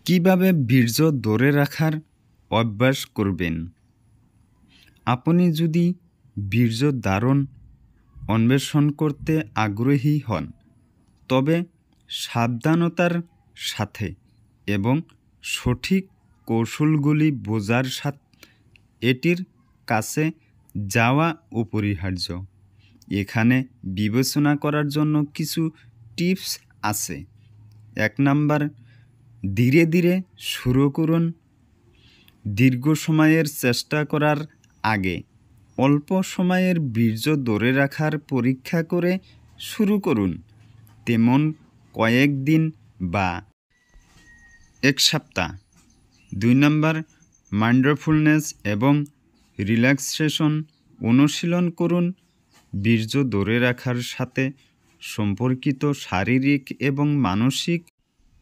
কিভাবে বীর্য ধরে রাখার অভ্যাস করবেন? আপনি যদি বীর্য ধারণ অন্বেষণ করতে আগ্রহী হন, তবে সাবধানতার সাথে এবং সঠিক কৌশলগুলি বোঝার সাথে এটির কাছে যাওয়া অপরিহার্য। এখানে বিবেচনা করার জন্য কিছু টিপস আছে। 1 নাম্বার, ধীরে ধীরে শুরু করুন। দীর্ঘ সময়ের চেষ্টা করার আগে অল্প সময়ের বীর্য ধরে রাখার পরীক্ষা করে শুরু করুন, তেমন কয়েকদিন বা 1 সপ্তাহ। 2 নাম্বার, মাইন্ডফুলনেস এবং রিল্যাক্সেশন অনুশীলন করুন। বীর্য ধরে রাখার সাথে সম্পর্কিত শারীরিক এবং মানসিক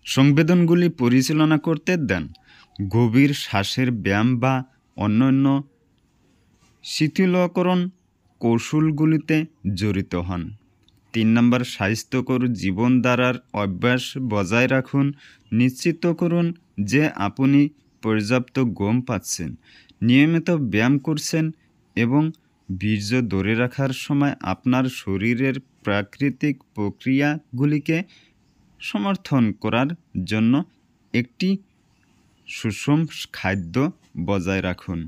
সংবেদনগুলি পরিচালনা করতে দেন। গভীর শ্বাসের ব্যায়াম বা অন্যান্য শিথিলকরণ কৌশলগুলিতে জড়িত হন। 3 নাম্বার, স্বাস্থ্যকর জীবনধারার অভ্যাস বজায় রাখুন। নিশ্চিত করুন যে আপনি পর্যাপ্ত ঘুম পাচ্ছেন, নিয়মিত ব্যায়াম করছেন এবং বীর্য ধরে রাখার সময় আপনার শরীরের প্রাকৃতিক প্রক্রিয়াগুলিকে সমর্থন করার জন্য একটি সুষম খাদ্য বজায় রাখুন।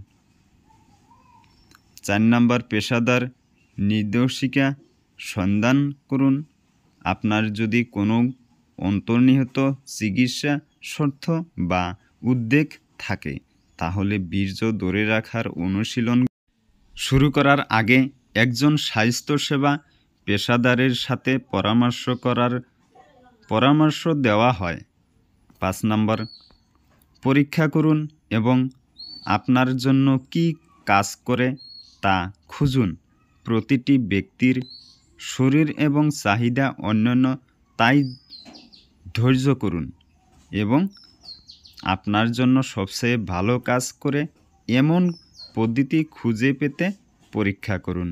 4 নাম্বার, পেশাদার নির্দেশিকা সন্ধান করুন। আপনার যদি কোনো অন্তর্নিহিত চিকিৎসা শর্ত বা উদ্বেগ থাকে, তাহলে বীর্য ধরে রাখার অনুশীলন শুরু করার আগে একজন স্বাস্থ্যসেবা পেশাদারের সাথে পরামর্শ দেওয়া হয়। 5 নাম্বার, পরীক্ষা করুন এবং আপনার জন্য কী কাজ করে তা খুঁজুন। প্রতিটি ব্যক্তির শরীর এবং চাহিদা অন্যান্য, তাই ধৈর্য করুন এবং আপনার জন্য সবচেয়ে ভালো কাজ করে এমন পদ্ধতি খুঁজে পেতে পরীক্ষা করুন।